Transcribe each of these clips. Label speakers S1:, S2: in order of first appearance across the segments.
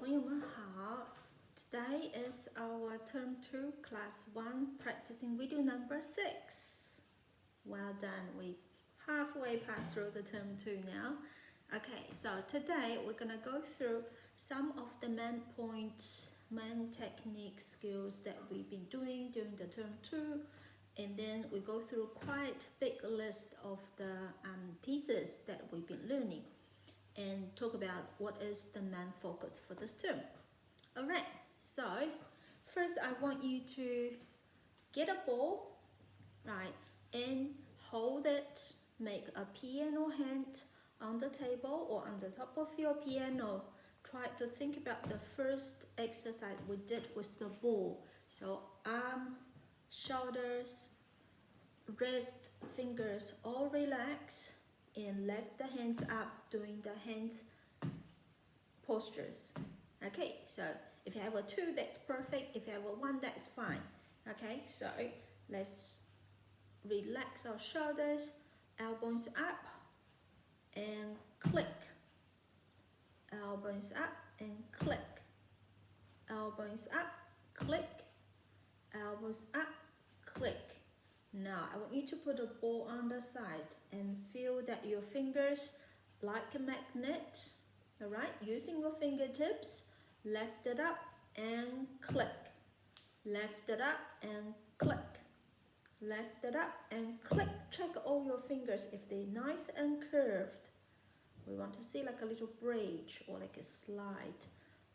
S1: 朋友们好 Today is our term 2 class 1 practicing video number 6. Well done, we halfway passed through the term 2 now. Okay, so today we're gonna go through some of the main points, main technique skills that we've been doing during the term 2, and then we go through quite big list of the pieces that we've been learning and talk about what is the main focus for this term. Alright, so first I want you to get a ball, right, and hold it, make a piano hand on the table or on the top of your piano. Try to think about the first exercise we did with the ball. So arm, shoulders, wrist, fingers all relax and lift the hands up doing the hands postures. Okay, so if you have a 2, that's perfect. If you have a 1, that's fine. Okay, so let's relax our shoulders, elbows up and click, elbows up and click, elbows up, click, elbows up, click. Now I want you to put a ball on the side and feel that your fingers like a magnet. Alright, using your fingertips, lift it up and click, lift it up and click, lift it up and click. Check all your fingers if they're nice and curved. We want to see like a little bridge or like a slide.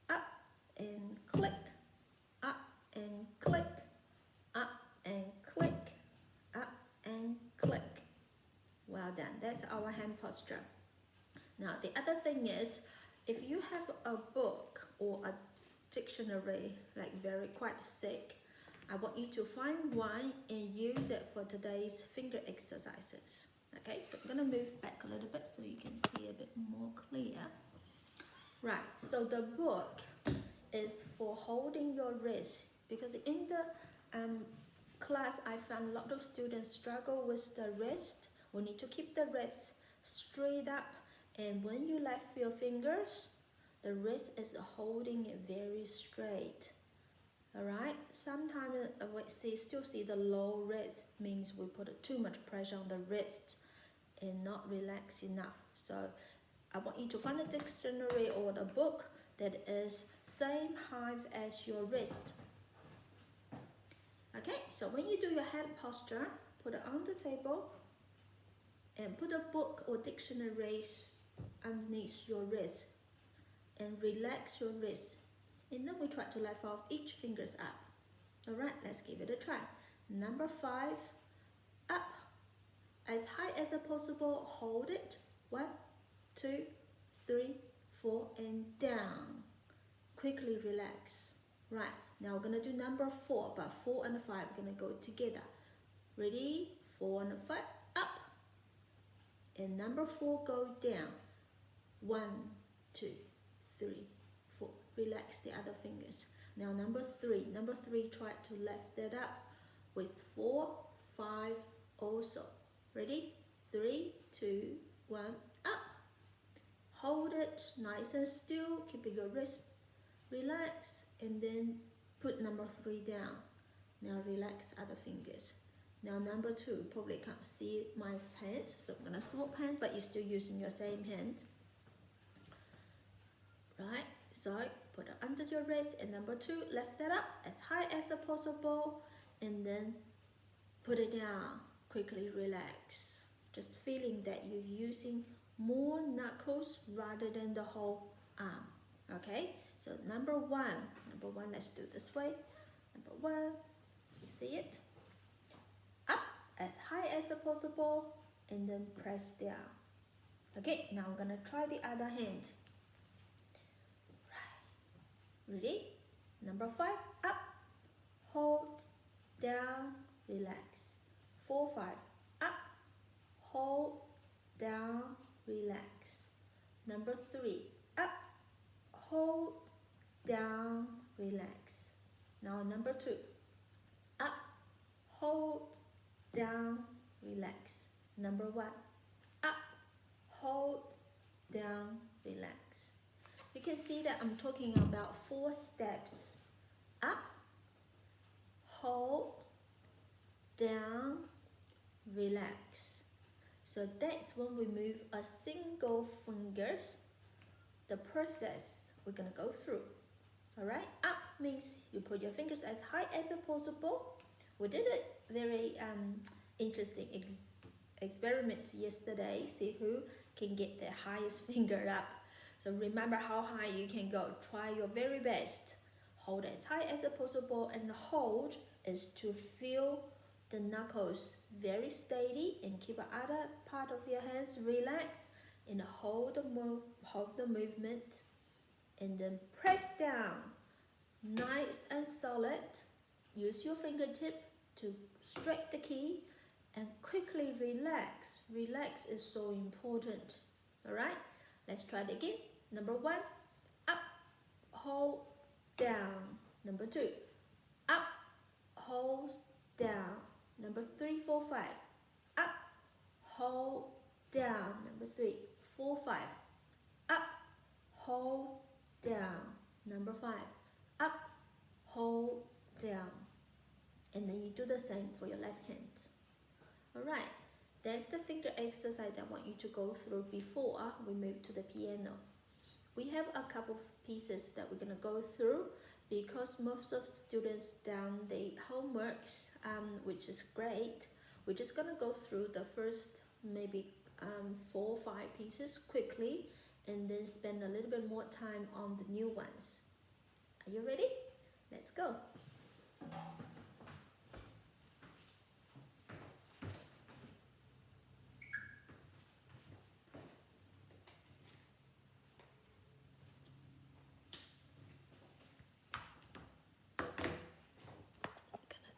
S1: Up and click, up and click, up and click, up and click. Well done, that's our hand posture. Now the other thing is, if you have a book or a dictionary, like very quite thick, I want you to find one and use it for today's finger exercises. Okay, so I'm gonna move back a little bit so you can see a bit more clear. Right, so the book is for holding your wrist, because in the class I found a lot of students struggle with the wrist. We need to keep the wrist straight up, and when you lift your fingers, the wrist is holding it very straight. Alright, sometimes we still see the low wrist, means we put too much pressure on the wrist and not relax enough. So I want you to find a dictionary or the book that is same height as your wrist. Okay, so when you do your hand posture, put it on the table and put a book or dictionary underneath your wrist and relax your wrist, and then we try to lift off each fingers up. Alright, let's give it a try. Number 5, up as high as possible, hold it, 1, 2, 3, 4 and down. Quickly relax. Right, now we're gonna do number 4, but 4 and 5 are gonna go together. Ready? 4 and 5, up, and number 4 go down. 1, 2, 3, 4. Relax the other fingers. Now number 3. Number 3, try to lift it up with 4, 5 also. Ready? 3, 2, 1, up. Hold it nice and still, keeping your wrist relax, and then put number 3 down. Now relax other fingers. Now number 2, probably can't see my hands, so I'm gonna swap hands, but you're still using your same hand. Right, so put it under your wrist, and number 2, lift it up as high as possible, and then put it down. Quickly relax. Just feeling that you're using more knuckles rather than the whole arm. Okay, so number 1, let's do this way. Number 1, you see it? Up as high as possible, and then press down. Okay, now I'm gonna try the other hand. Ready? Number 5, up, hold, down, relax. 4, 5, up, hold, down, relax. Number 3, up, hold, down, relax. Now number 2, up, hold, down, relax. Number 1, up, hold, down, relax. You can see that I'm talking about 4 steps. Up, hold, down, relax. So that's when we move a single fingers, the process we're gonna go through. All right, up means you put your fingers as high as possible. We did a very interesting experiment yesterday. See who can get the highest finger up. So remember how high you can go. Try your very best. Hold as high as possible, and hold is to feel the knuckles very steady and keep the other part of your hands relaxed and hold the movement, and then press down nice and solid. Use your fingertip to strike the key and quickly relax. Relax is so important. All right, let's try it again. Number 1, up, hold, down. Number 2, up, hold, down. Number 3, 4, 5, up, hold, down. Number 3, 4, 5, up, hold, down. Number 5, up, hold, down. And then you do the same for your left hand. All right, that's the finger exercise that I want you to go through before we move to the piano. We have a couple of pieces that we're gonna go through because most of the students done the homeworks, which is great. We're just gonna go through the first maybe 4 or 5 pieces quickly, and then spend a little bit more time on the new ones. Are you ready? Let's go.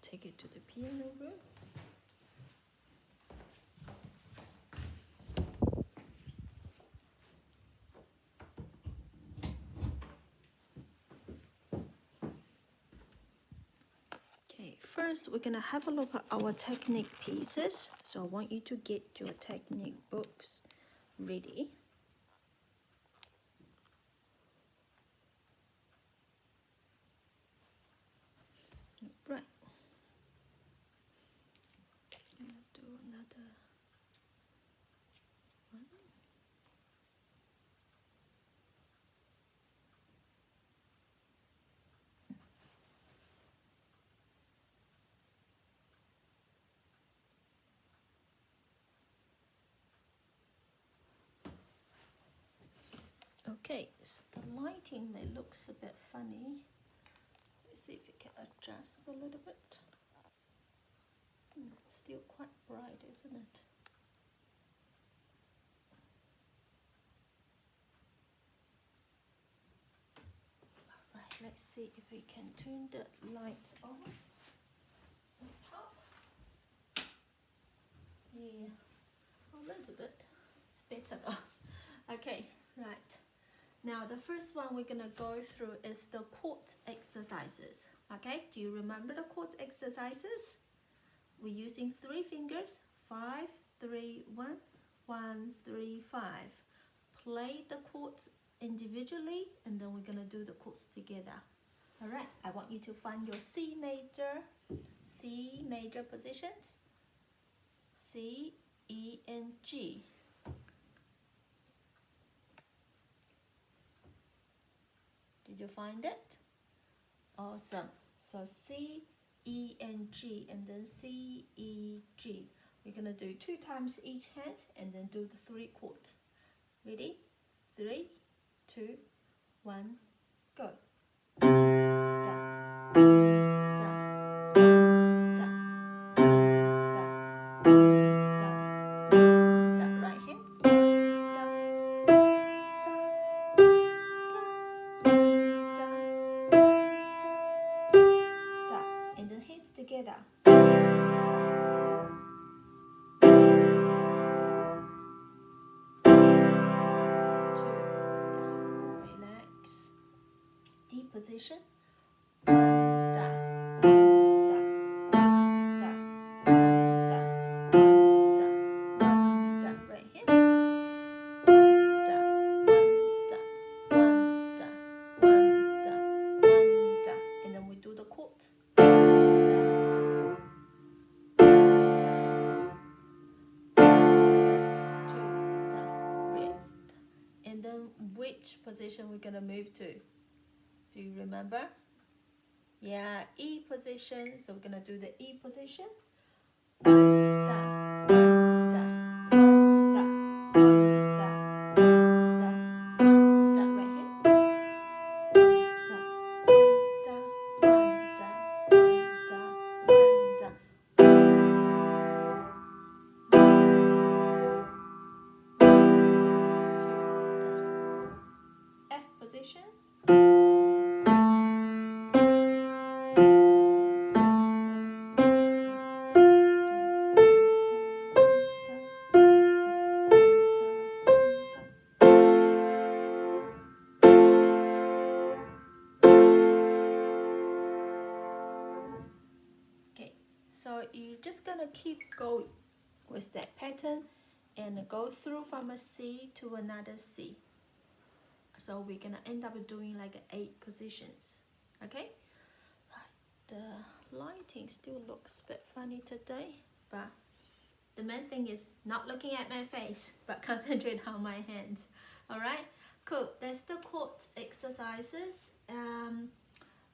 S1: Take it to the piano room. Okay, first we're gonna have a look at our technique pieces. So I want you to get your technique books ready. Right. Do another one. Okay, so the lighting may looks a bit funny. Let's see if you can adjust a little bit. Still quite bright, isn't it? Alright, let's see if we can turn the lights off. Yeah, a little bit. It's better now. Okay, right. Now the first one we're gonna go through is the chord exercises. Okay, do you remember the chord exercises? We're using 3 fingers, 5, 3, 1, 1, 3, 5. Play the chords individually, and then we're gonna do the chords together. All right, I want you to find your C major positions, C, E, and G. Did you find it? Awesome. So C, E, and G, and then C, E, G. We're gonna do 2 times each hand, and then do the 3 chords. Ready? 3, 2, 1, go. Right hands. And then hands together. Relax. Deep position. Right hand. which position we're gonna move to? Do you remember? Yeah, E position. So we're gonna do the E position. One da, one da, one da, one da, one da, one da. Right here. One da, one da, one da, one da, one da, F position. Okay, so you're just gonna keep going with that pattern and go through from a C to another C. So we're gonna end up doing like 8 positions. Okay, right. The lighting still looks a bit funny today, but the main thing is not looking at my face, but concentrate on my hands. All right, cool. That's the chord exercises.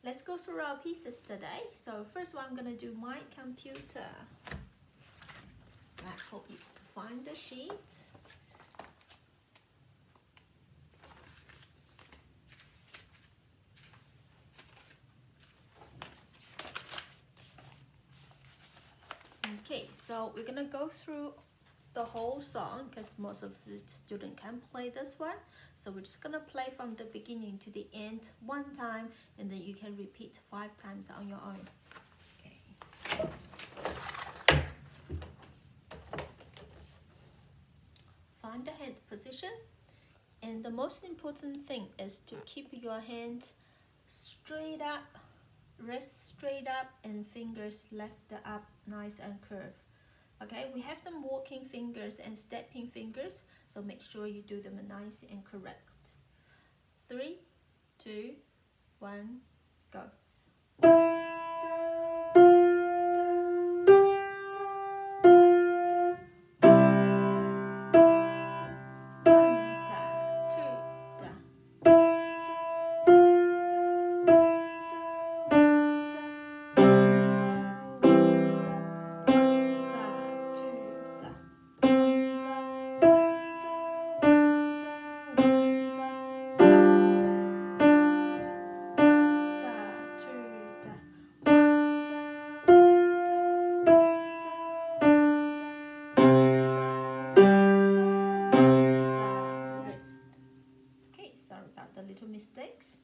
S1: Let's go through our pieces today. So first one, I'm gonna do my computer. I hope you can find the sheets. Okay, so we're gonna go through the whole song because most of the students can play this one. So we're just gonna play from the beginning to the end 1 time, and then you can repeat 5 times on your own. Okay. Find the hand position, and the most important thing is to keep your hands straight up, wrist straight up, and fingers left up nice and curved. Okay, we have them walking fingers and stepping fingers, so make sure you do them nice and correct. 3, 2, 1, go. Mistakes.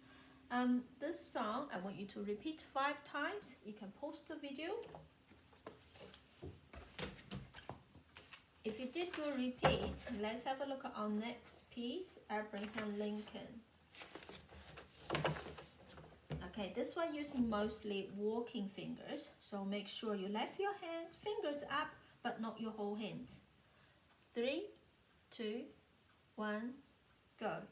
S1: This song I want you to repeat 5 times. You can pause the video. If you did your repeat, let's have a look at our next piece, Abraham Lincoln. Okay, this one using mostly walking fingers, so make sure you left your hands, fingers up, but not your whole hand. 3, 2, 1, go.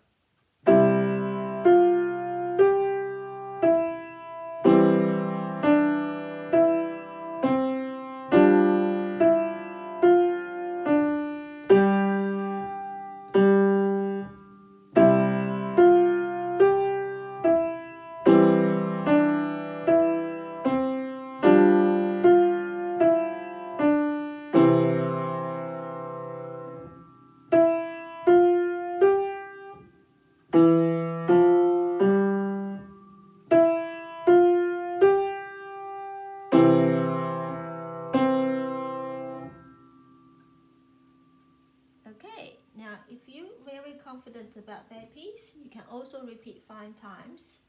S1: Okay, now if you're very confident about that piece, you can also repeat 5 times.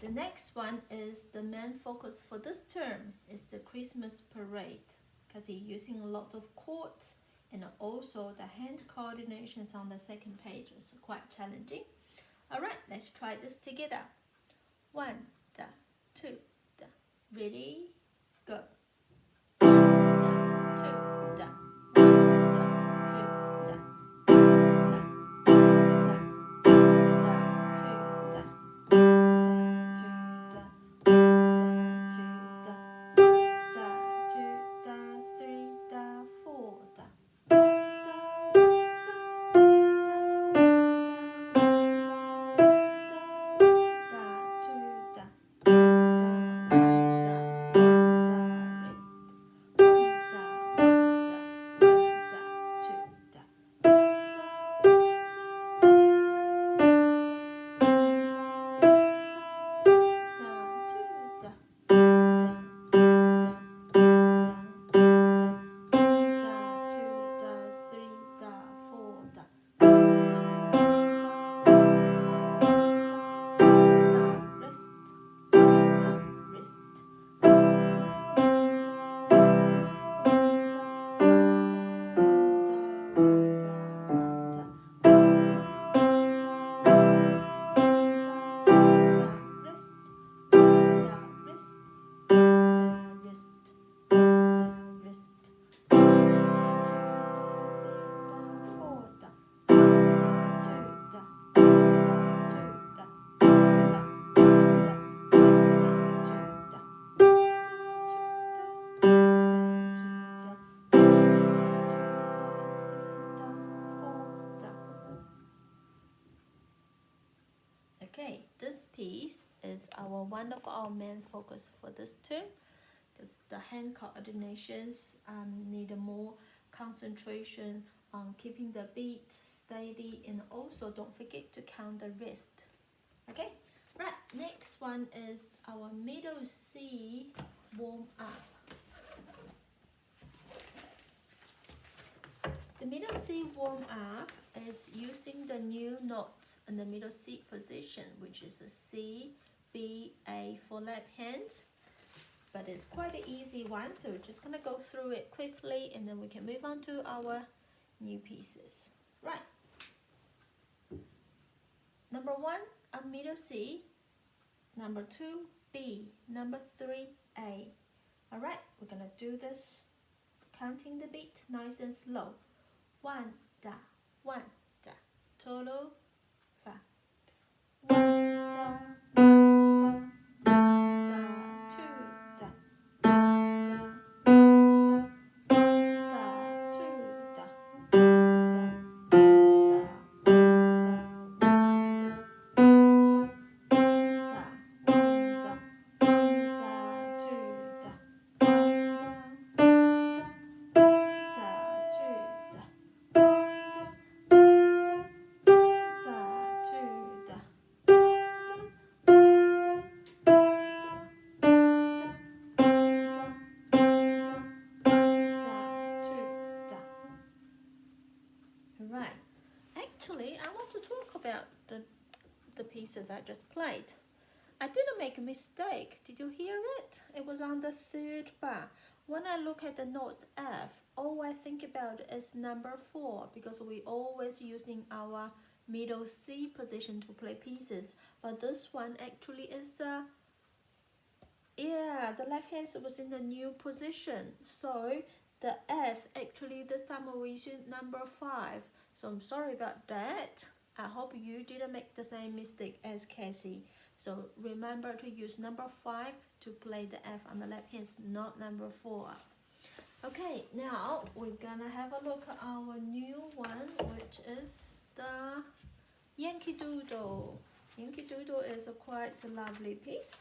S1: The next one is the main focus for this term is the Christmas parade, because you're using a lot of chords and also the hand coordinations on the second page is quite challenging. Alright, let's try this together. 1, da, 2, da. Ready, go. one of our main focus for this term, because the hand coordinations need more concentration on keeping the beat steady, and also don't forget to count the wrist. Okay, right, next one is our middle C warm up. The middle C warm up is using the new notes in the middle C position, which is a C, B, A for left hands. But it's quite an easy one, so we're just gonna go through it quickly and then we can move on to our new pieces. Right. Number 1, a middle C. Number 2, B. Number 3, A. Alright, we're gonna do this counting the beat nice and slow. 1 da, 1 da, total fa. 1 da, 1 da, 2 da, 1 da, 2 da, 2. Right. Actually, I want to talk about the pieces I just played. I didn't make a mistake. Did you hear it? It was on the 3rd bar. When I look at the notes F, all I think about is number 4, because we always using our middle C position to play pieces. But this one actually is the left hand was in the new position. So the F actually this time we using number 5. So I'm sorry about that. I hope you didn't make the same mistake as Cassie. So remember to use number 5 to play the F on the left hand, not number 4. Okay, now we're gonna have a look at our new one, which is the Yankee Doodle. Yankee Doodle is a quite lovely piece.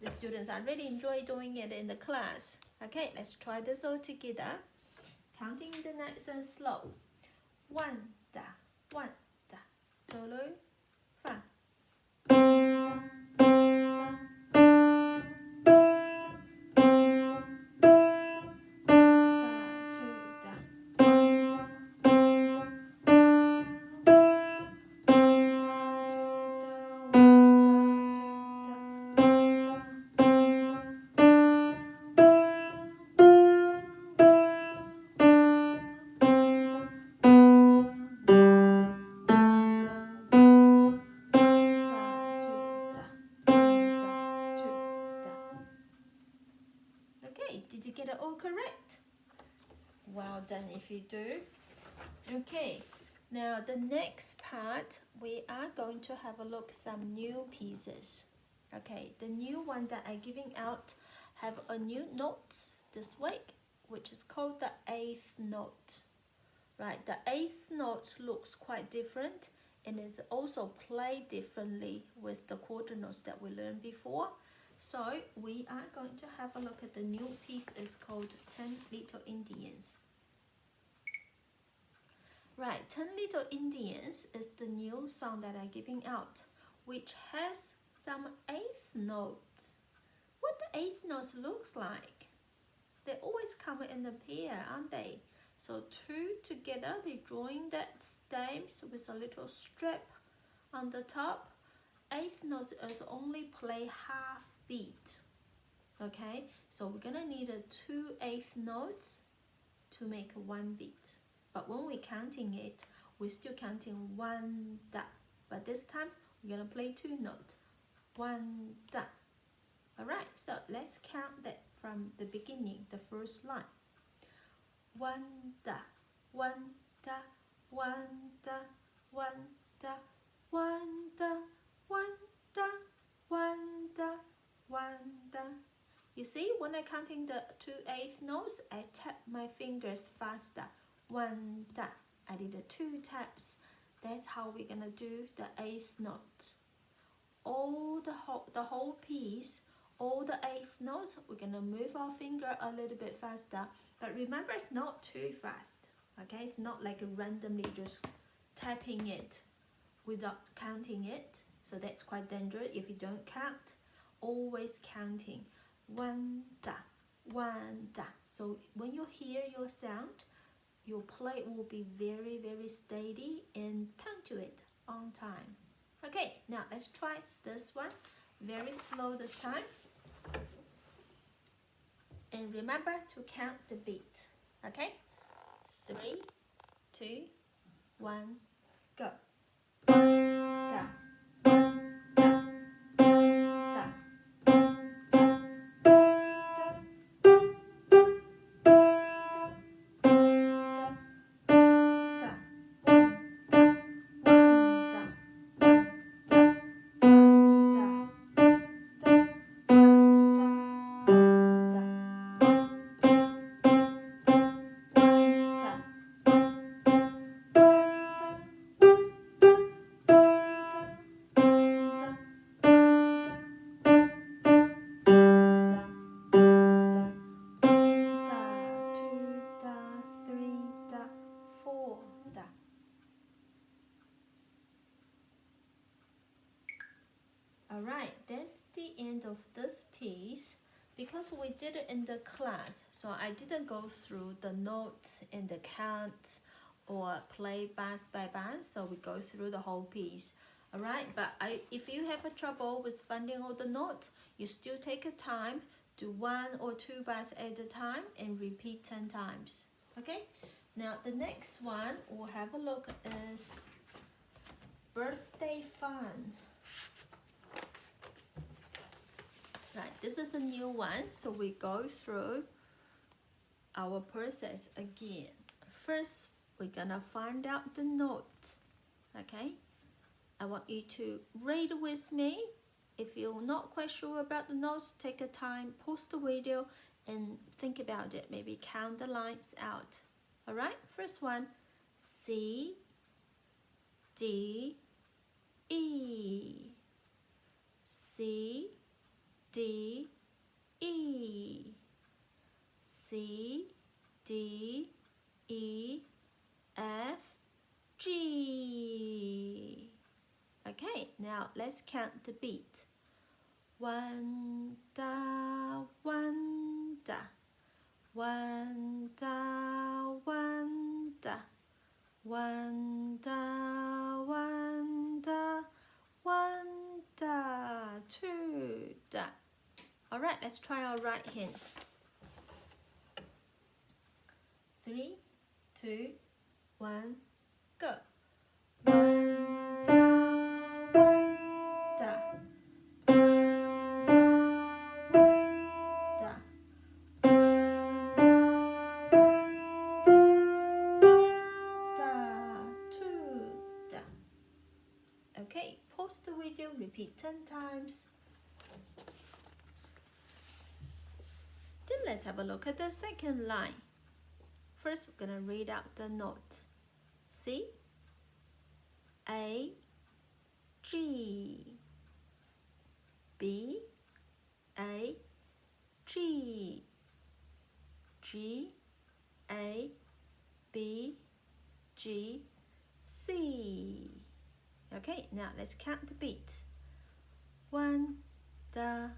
S1: The students are really enjoy doing it in the class. Okay, let's try this all together. Counting the nice and slow. 1 da, 1 da, total fa. 2 da. Okay, did you get it all correct? Well done if you do. Okay, now the next part we are going to have a look some new pieces. Okay, the new one that I'm giving out have a new note this week, which is called the 8th note. Right, the 8th note looks quite different, and it's also played differently with the quarter notes that we learned before. So we are going to have a look at the new piece. It's called 10 Little Indians. Right, 10 Little Indians is the new song that I'm giving out, which has some 8th notes. What the 8th notes looks like? They always come in a pair, aren't they? So 2 together, they're drawing that stems with a little strip on the top. 8th note is only play half beat. Okay, so we're gonna need 2 8th notes to make 1 beat. But when we're counting it, we're still counting 1 da. But this time, we're gonna play 2 notes. 1 da. Alright, so let's count that from the beginning, the first line. 1 da, 1 da, 1 da, 1 da, 1 da, 1 da, 1 da, 1 da. You see, when I'm counting the 2 8th notes, I tap my fingers faster. 1 da. I did 2 taps. That's how we're gonna do the 8th note. all the whole piece, all the eighth notes, we're gonna move our finger a little bit faster. But remember, it's not too fast. Okay, it's not like randomly just tapping it without counting it. So that's quite dangerous if you don't count. Always counting. One da, one da. So when you hear your sound, your play will be very, very steady and punctuate on time. Okay, now let's try this one. Very slow this time. And remember to count the beat. Okay? 3, 2, 1, go. Da. Alright, that's the end of this piece. Because we did it in the class, so I didn't go through the notes and the count or play bass by bass, so we go through the whole piece. Alright, but if you have a trouble with finding all the notes, you still take a time, do 1 or 2 bass at a time and repeat 10 times. Okay, now the next one we'll have a look is Birthday Fun. Right, this is a new one, so we go through our process again. First, we're gonna find out the notes. Okay, I want you to read with me. If you're not quite sure about the notes, take a time, pause the video and think about it. Maybe count the lines out. All right, first one, C, D, E, C, D, E, C, D, E, F, G. Okay, now let's count the beat. 1 da, 1 da, 1 da, 1 da, 1 da, 1 da, 1 da, 2 da. All right, let's try our right hand. 3, 2, 1, go. 1 da, 1 da, 1 da, 2 da. Okay, pause the video, repeat 10 times. Then let's have a look at the second line. First, we're gonna read out the notes. C, A, G, B, A, G, G, A, B, G, C. Okay, now let's count the beats. 1 da,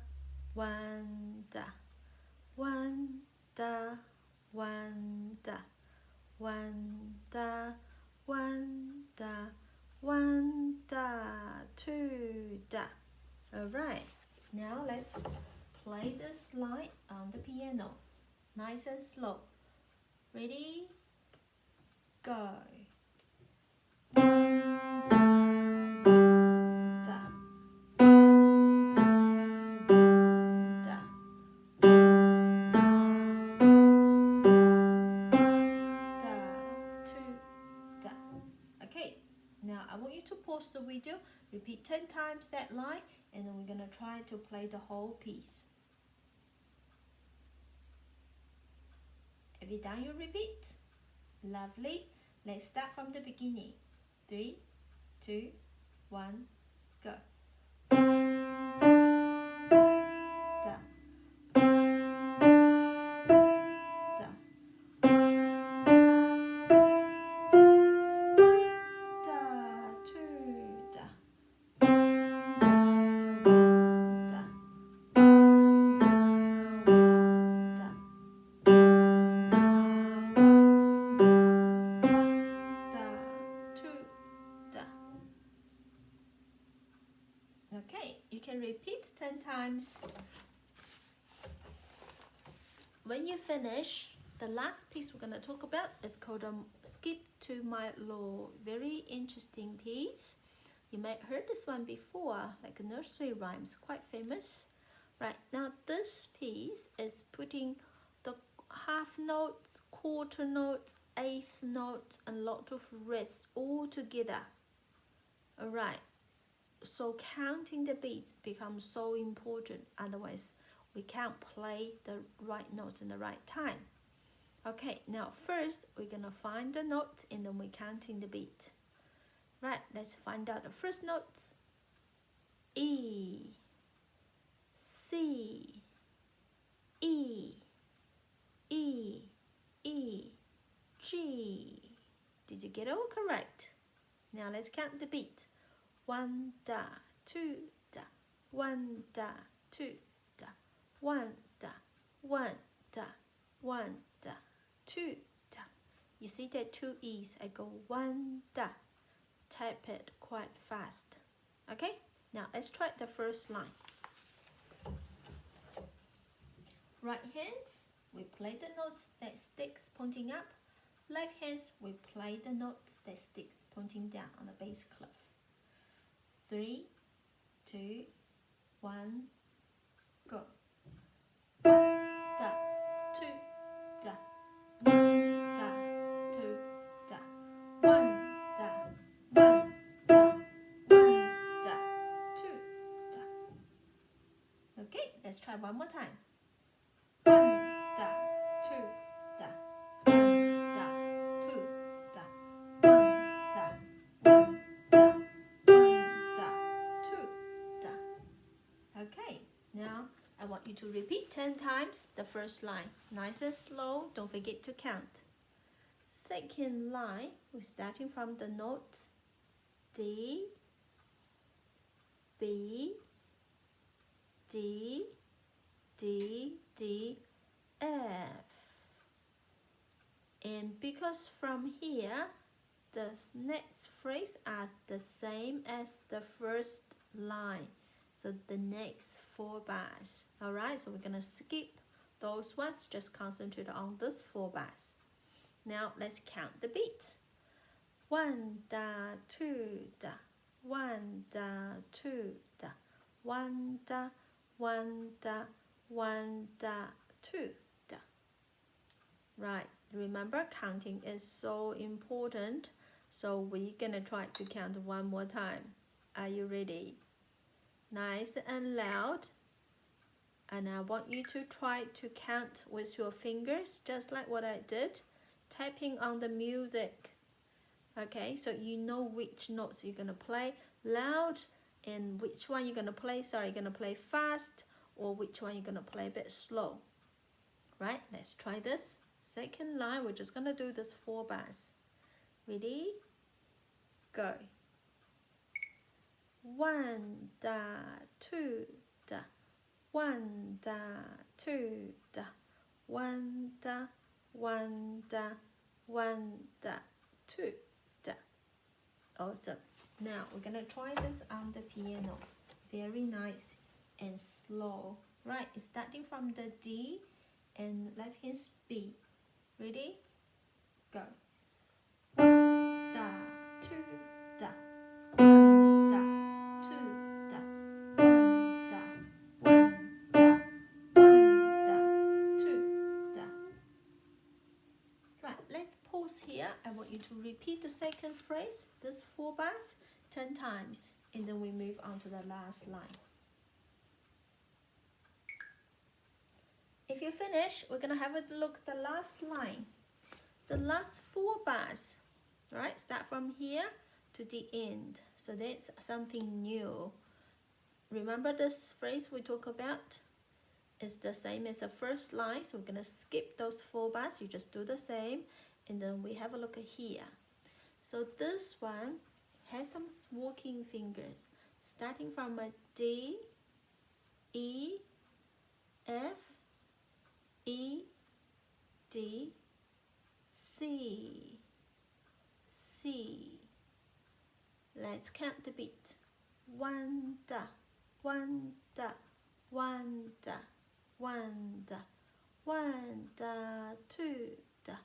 S1: 1 da, 1 da, 1 da, 1 da, 1 da, 1 da, 2 da. All right, now let's play this line on the piano, nice and slow. Ready? Go. 1 da, 1 da, 1 da, 2 da. Okay, now I want you to pause the video, repeat 10 times that line, and then we're gonna try to play the whole piece. Have you done your repeat? Lovely. Let's start from the beginning. 3, 2, 1, go. repeat 10 times. When you finish, the last piece we're going to talk about is called Skip to My Law. Very interesting piece. You may have heard this one before, like a nursery rhymes, quite famous. Right, now this piece is putting the half notes, quarter notes, eighth notes, and a lot of rest all together. Alright, so counting the beats becomes so important, otherwise we can't play the right notes in the right time. Okay, now first we're gonna find the notes and then we're counting the beat. Right, let's find out the first notes. E, C, E, E, E, G. Did you get it all correct? Now let's count the beat. 1 da, 2 da, 1 da, 2 da, 1 da, 1 da, 1 da, 2 da. You see that 2 E's, I go 1 da. Type it quite fast. Okay, now let's try the first line. Right hands, we play the notes that sticks pointing up. Left hands, we play the notes that sticks pointing down on the bass clef. 3, 2, 1, go. 1 da, 2 da, 1 da, 2 da, 1 da, 1 da, 1 da, 2 da. Okay, let's try one more time. 1 da, 2 da, 1 da, 2 da, 1 da, 1 da, 1 da, 2 da. Okay, now I want you to repeat 10 times the first line. Nice and slow, don't forget to count. Second line, we're starting from the note D, B, D, D, D, F. And because from here, the next phrase are the same as the first line. So the next 4 bars. Alright, so we're going to skip those ones, just concentrate on this 4 bars. Now let's count the beats. 1 da, 2 da, 1 da, 2 da, 1 da, 1 da, 1 da, 2 da. Right, remember counting is so important. So we're gonna try to count one more time. Are you ready? Nice and loud. And I want you to try to count with your fingers, just like what I did, tapping on the music. Okay, so you know which notes you're gonna play loud and which one you're gonna play, you're gonna play fast, or which one you're gonna play a bit slow. Right, let's try this. Second line, we're just gonna do this 4 bars. Ready? Go. 1 da, 2 da, 1 da, 2 da, 1 da, 1 da, 1 da, 2 da. Awesome. Now we're gonna try this on the piano. Very nice and slow. Right, it's starting from the D and left hand's B. Ready? Go. 1 da, 2 da, 1 da, 2 da, 1 da, 1 da, 1 da, 2 da. Right, let's pause here. I want you to repeat the second phrase, this 4 bars, 10 times, and then we move on to the last line. If you finish, we're gonna have a look at the last line. The last 4 bars, right? Start from here to the end. So that's something new. Remember this phrase we talk about is the same as the first line. So we're gonna skip those 4 bars. You just do the same. And then we have a look at here. So this one has some walking fingers. Starting from a D, E, F, E, D, C, C. Let's count the beat. 1 da, wonder, wonder, wonder, wonder, two-da,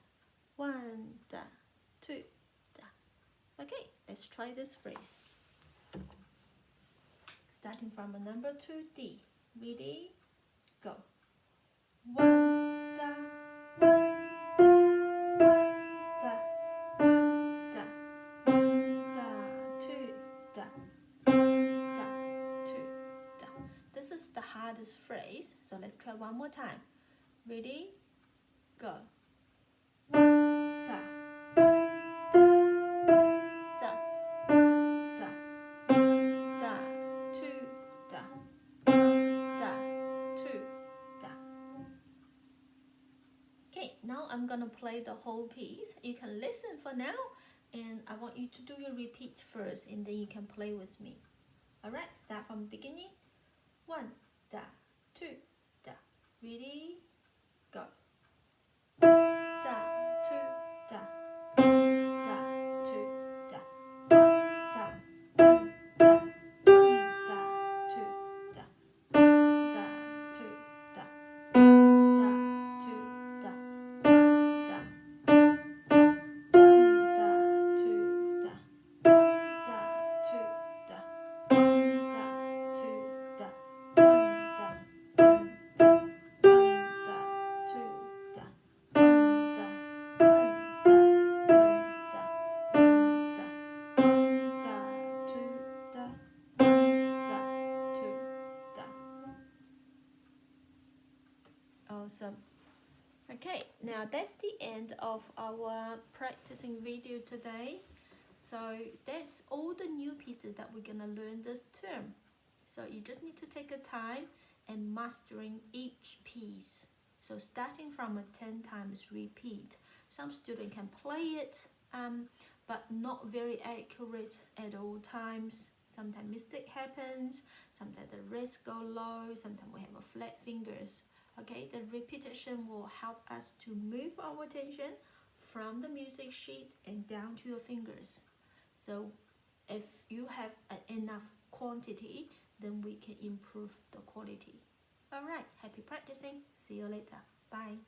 S1: wonder, two-da. Okay, let's try this phrase. Starting from a number 2D. Ready? Go. Wonder, wonder, wonder, wonder, two-da, wonder, two-da. This is the hardest phrase, so let's try one more time. Ready? Go. Wonder, wonder, wonder, wonder, two-da, wonder, two-da. Okay, now I'm gonna play the whole piece. You can listen for now, and I want you to do your repeat first, and then you can play with me. Alright, start from the beginning. 1, da, 2, da. Ready? Go. Da, 2, da. Da, 2, da. Da, 1, da. 1, da, 2, da. Da, 2, da. Da, 2, da. Da, da, 1, da, 2, da. Da, 2, da. Da, 2, da. 1, da, 1, da. 1, da, 2, da. 1, da, 1, da, 1, da. 1, da, 2, da. 1, da, 2, da. Awesome. Okay, now that's the end of our practicing video today. So that's all the new pieces that we're gonna learn this term. So you just need to take a time and mastering each piece. So starting from a 10 times repeat. Some students can play it, but not very accurate at all times. Sometimes mistake happens, sometimes the wrist go low, sometimes we have a flat fingers. Okay, the repetition will help us to move our attention from the music sheet and down to your fingers. So if you have enough quantity, then we can improve the quality. Alright, happy practicing. See you later. Bye.